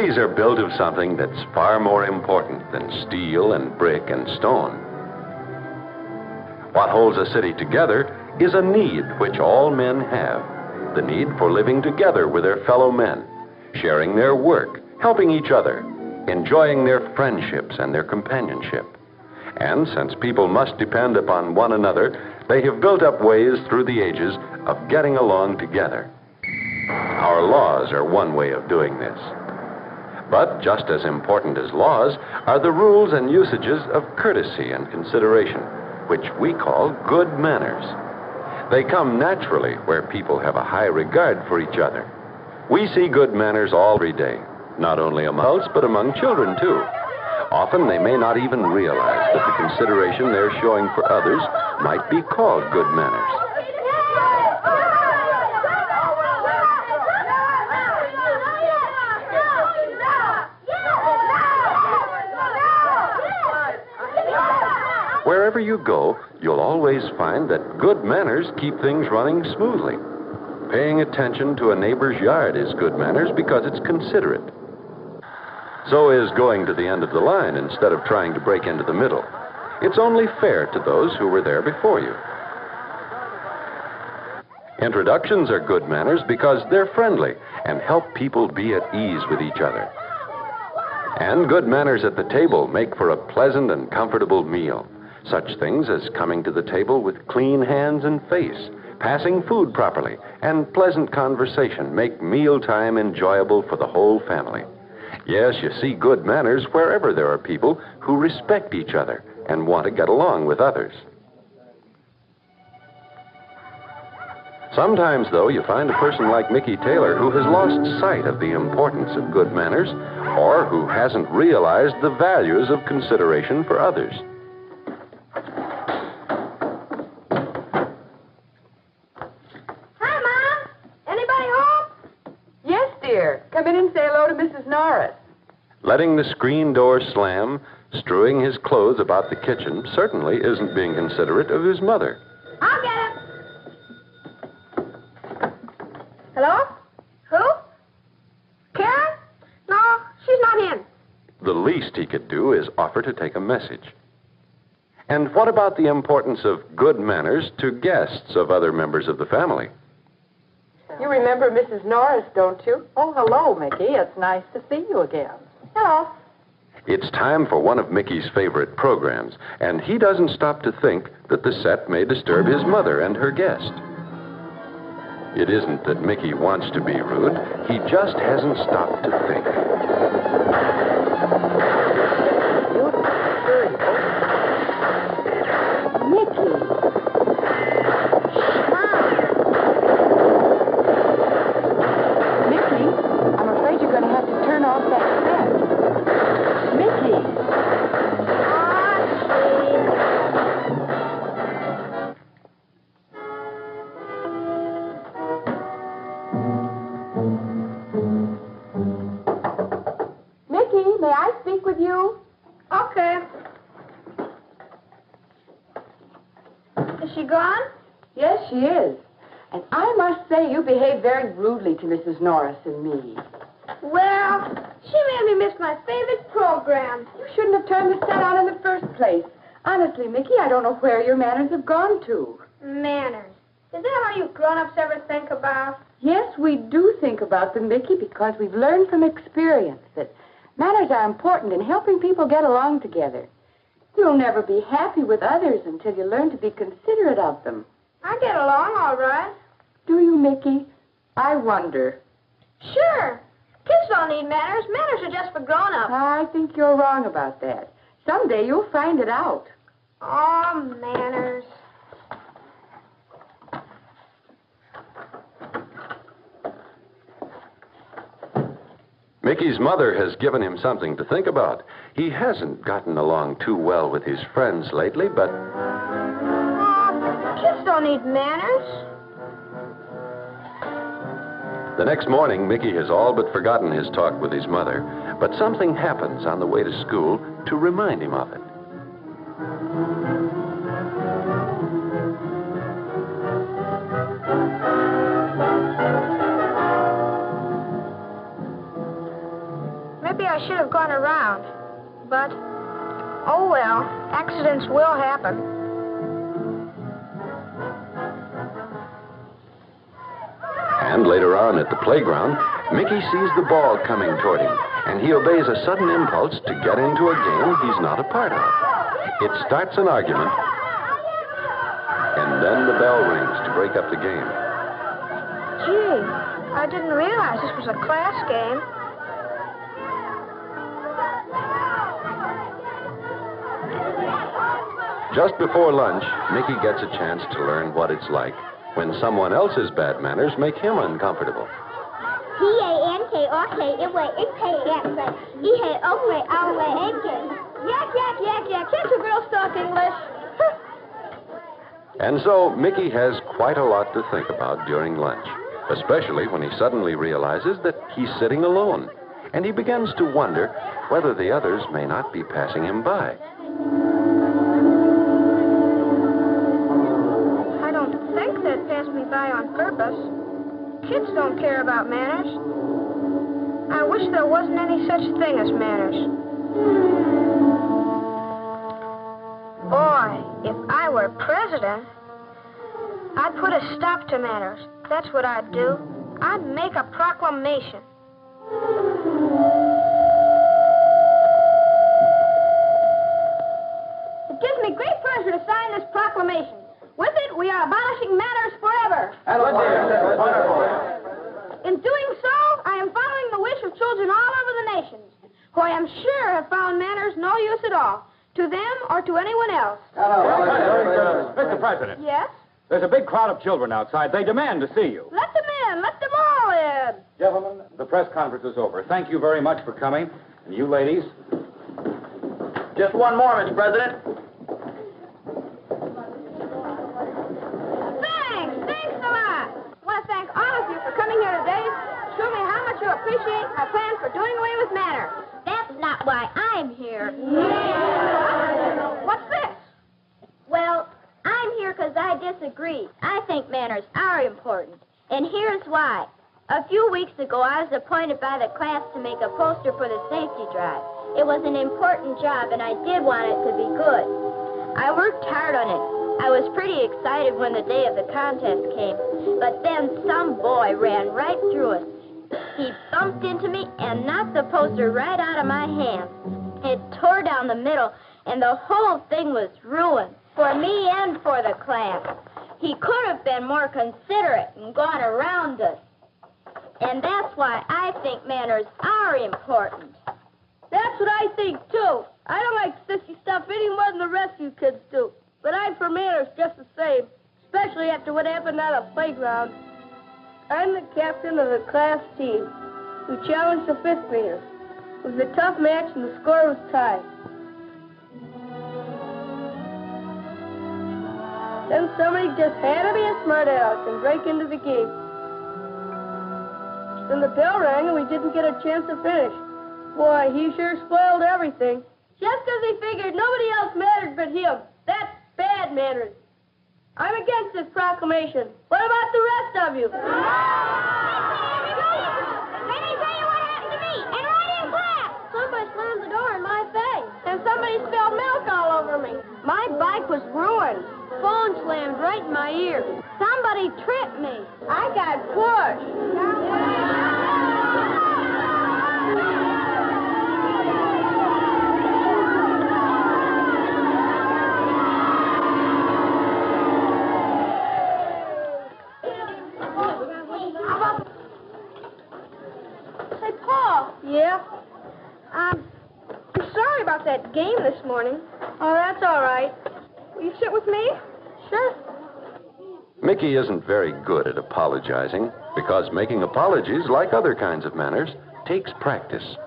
Cities are built of something that's far more important than steel and brick and stone. What holds a city together is a need which all men have. The need for living together with their fellow men, sharing their work, helping each other, enjoying their friendships and their companionship. And since people must depend upon one another, they have built up ways through the ages of getting along together. Our laws are one way of doing this. But just as important as laws are the rules and usages of courtesy and consideration, which we call good manners. They come naturally where people have a high regard for each other. We see good manners every day, not only among adults, but among children, too. Often they may not even realize that the consideration they're showing for others might be called good manners. Wherever you go, you'll always find that good manners keep things running smoothly. Paying attention to a neighbor's yard is good manners because it's considerate. So is going to the end of the line instead of trying to break into the middle. It's only fair to those who were there before you. Introductions are good manners because they're friendly and help people be at ease with each other. And good manners at the table make for a pleasant and comfortable meal. Such things as coming to the table with clean hands and face, passing food properly, and pleasant conversation make mealtime enjoyable for the whole family. Yes, you see good manners wherever there are people who respect each other and want to get along with others. Sometimes, though, you find a person like Mickey Taylor who has lost sight of the importance of good manners or who hasn't realized the values of consideration for others. Come in and say hello to Mrs. Norris. Letting the screen door slam, strewing his clothes about the kitchen, certainly isn't being considerate of his mother. I'll get him. Hello? Who? Karen? No, she's not in. The least he could do is offer to take a message. And what about the importance of good manners to guests of other members of the family? You remember Mrs. Norris, don't you? Oh, hello, Mickey. It's nice to see you again. Hello. It's time for one of Mickey's favorite programs, and he doesn't stop to think that the set may disturb his mother and her guest. It isn't that Mickey wants to be rude. He just hasn't stopped to think. Mickey. May I speak with you? Okay. Is she gone? Yes, she is. And I must say you behaved very rudely to Mrs. Norris and me. Well, she made me miss my favorite program. You shouldn't have turned the set on in the first place. Honestly, Mickey, I don't know where your manners have gone to. Manners. Is that all you grown-ups ever think about? Yes, we do think about them, Mickey, because we've learned from experience that manners are important in helping people get along together. You'll never be happy with others until you learn to be considerate of them. I get along all right. Do you, Mickey? I wonder. Sure. Kids don't need manners. Manners are just for grown-ups. I think you're wrong about that. Someday you'll find it out. Oh, manners. Mickey's mother has given him something to think about. He hasn't gotten along too well with his friends lately, but... Kids don't need manners. The next morning, Mickey has all but forgotten his talk with his mother, but something happens on the way to school to remind him of it. maybe I should have gone around. But, oh well, accidents will happen. And later on at the playground, Mickey sees the ball coming toward him, and he obeys a sudden impulse to get into a game he's not a part of. It starts an argument, and then the bell rings to break up the game. Gee, I didn't realize this was a class game. Just before lunch, Mickey gets a chance to learn what it's like when someone else's bad manners make him uncomfortable. Yak. Can't you girls talk English? And so Mickey has quite a lot to think about during lunch, especially when he suddenly realizes that he's sitting alone, and he begins to wonder whether the others may not be passing him by. I don't think they'd pass me by on purpose. Kids don't care about manners. I wish there wasn't any such thing as manners. Boy, if I were president, I'd put a stop to manners. That's what I'd do. I'd make a proclamation. It gives me great pleasure to sign this proclamation. With it, we are abolishing manners forever. In doing so, I am following the wish of children all over the nations, who I am sure have found manners no use at all, to them or to anyone else. Mr. President. Yes? There's a big crowd of children outside. They demand to see you. Let them in. Let them all in. Gentlemen, the press conference is over. Thank you very much for coming. And you ladies? Just one more, Mr. President. Thanks a lot. I want to thank all of you for coming here today. Show me how much you appreciate my plan for doing away with manners. That's not why I'm here. What's this? Well, I'm here because I disagree. I think manners are important, and here's why. A few weeks ago, I was appointed by the class to make a poster for the safety drive. It was an important job, and I did want it to be good. I worked hard on it. I was pretty excited when the day of the contest came, but then some boy ran right through us. He bumped into me and knocked the poster right out of my hand. It tore down the middle, and the whole thing was ruined, for me and for the class. He could have been more considerate and gone around us. And that's why I think manners are important. That's what I think, too. I don't like sissy stuff any more than the rest of you kids do. But I'm for manners just the same, especially after what happened on the playground. I'm the captain of the class team who challenged the fifth graders. It was a tough match and the score was tied. Then somebody just had to be a smart aleck and break into the game. Then the bell rang and we didn't get a chance to finish. Boy, he sure spoiled everything. Just because he figured nobody else mattered but him. That's bad manners. I'm against this proclamation. What about the rest of you? Let me tell you what happened to me, and right in class. Somebody slammed the door in my face. And somebody spilled milk all over me. My bike was ruined. Phone slammed right in my ear. Somebody tripped me. I got pushed. Say, Paul. Yeah? I'm sorry about that game this morning. Oh, that's all right. Will you sit with me? Sure. Mickey isn't very good at apologizing because making apologies, like other kinds of manners, takes practice.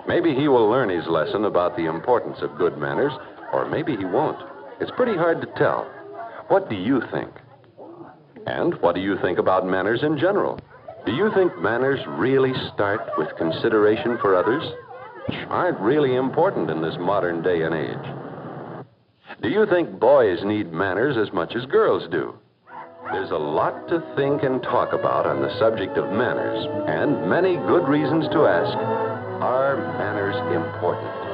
Maybe he will learn his lesson about the importance of good manners, or maybe he won't. It's pretty hard to tell. What do you think? And what do you think about manners in general? Do you think manners really start with consideration for others, which aren't really important in this modern day and age? Do you think boys need manners as much as girls do? There's a lot to think and talk about on the subject of manners, and many good reasons to ask, Are manners important?